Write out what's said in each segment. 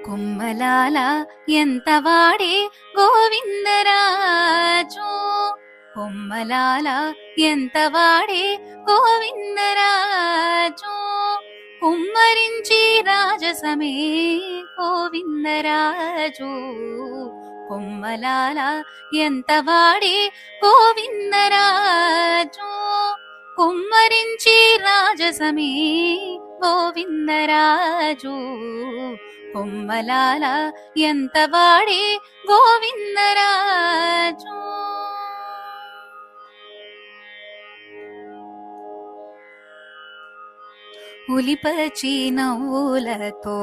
కొమ్మలాల ఎంత వాడే గోవిందరాజు, కొమ్మలాల ఎంత వాడే గోవిందరాజు, కుమ్మరించి రాజసమే గోవిందరాజు, కొమ్మలాల ఎంత వాడే గోవిందరాజు, కుమ్మరించి రాజసమే గోవిందరాజు, కొమ్మలాల ఎంత వాడే గోవిందరాజు. ఉలిపచి నవ్వులతో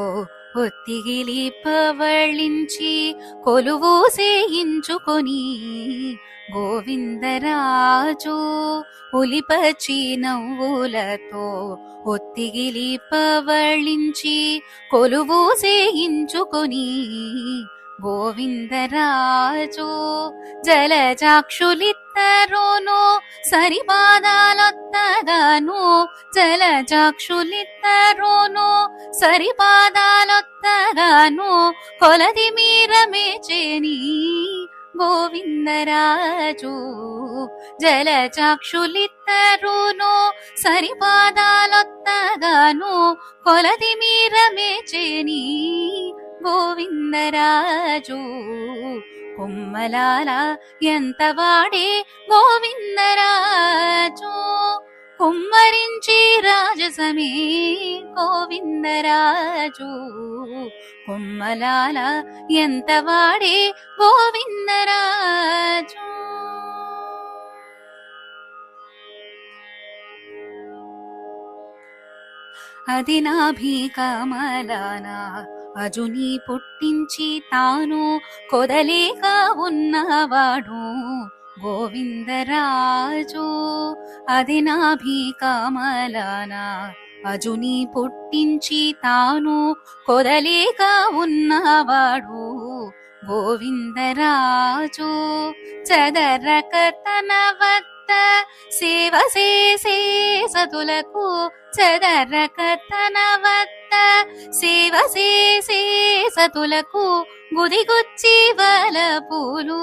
ఒత్తిగిలి పవళించి కొలువు సేయించుకొని గోవిందరాజు, ఉలిపచి నవ్వులతో ఒత్తిగిలి పవళించి కొలువు సేయించుకొని గోవిందరాజు, జలజాక్షులిద్దరూను సరిపాదాలొత్తగాను, జలజాక్షులిద్దరూను సరిపాదాలొత్తగాను, కొలది మీరమేచేని గోవిందరాజు, జలజాక్షులిద్దరూను సరిపాదాలొత్తగాను, కొలది మీరమేచేని గోవిందరాజు, కొమ్మలాల ఎంత వాడే గోవిందరాజు, కుమ్మరించి రాజసమే గోవిందరాజు, కొమ్మలాల ఎంత వాడే గోవిందరాజు. అది నాభి కమలాన అజుని పుట్టించి తాను కొదలేక ఉన్నవాడు గోవిందరాజు, అది నాభి కమలాన అజుని పుట్టించి తాను కొదలేక ఉన్నవాడు గోవిందరాజు, చదరక తన వద్ద సేవ చేసే సతులకు, చదరక తన వద్ద సేవ చేసే సతులకు గుదిగుచ్చి వలపులు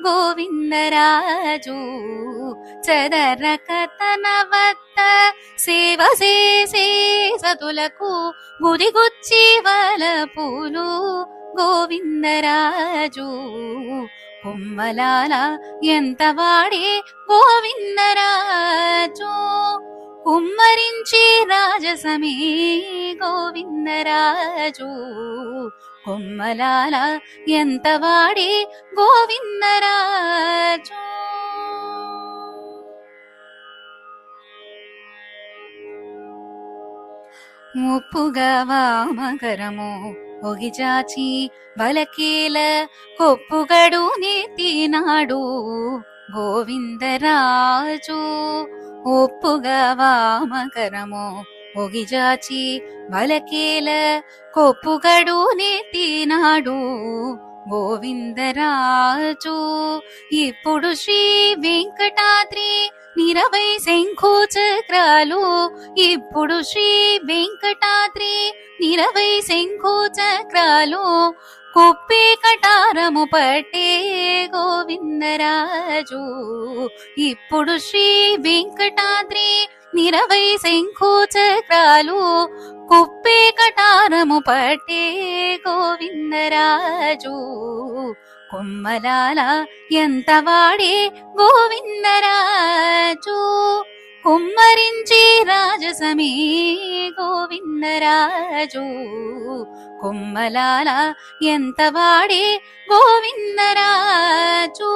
గోవిందరాజు, చదరక తన వద్ద సేవ చేసే సతులకు గుదిగుచ్చి వలపులు గోవిందరాజు, కొమ్మలాల ఎంత వాడే గోవిందరాజు, కుమ్మరించి రాజసమే గోవిందరాజు, కొమ్మలాల ఎంత వాడే గోవిందరాజు. ముప్పుగా వామకరము ఒగిచాచి బలకేల కొప్పుగడు నెత్తినాడు గోవిందరాజు, ఒప్పుగా వామకరము ఒగిచాచి బలకేల కొప్పుగడు నెత్తినాడు గోవిందరాజు, ఇప్పుడు శ్రీ వెంకటాద్రి నిరవై శంఖు చక్రాలు, ఇప్పుడు శ్రీ వెంకటాద్రి నిరవై శంఖు చక్రాలు, కుప్పే కటారము పట్టే గోవిందరాజు, ఇప్పుడు శ్రీ వెంకటాద్రి నిరవై శంఖు చక్రాలు, కుప్పే కటారము పట్టే గోవిందరాజు, కొమ్మలాల ఎంత వాడే గోవిందరాజు, కుమ్మరించి రాజసమే గోవిందరాజు, కొమ్మలాల ఎంత వాడే గోవిందరాజు,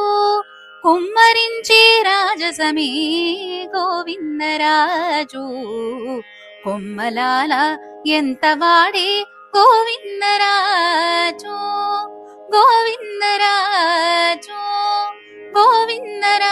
కుమ్మరించి రాజసమే గోవిందరాజు, కొమ్మలాల ఎంత వాడే గోవిందరాజు, గోవిందరాజు, గోవిందరాజు.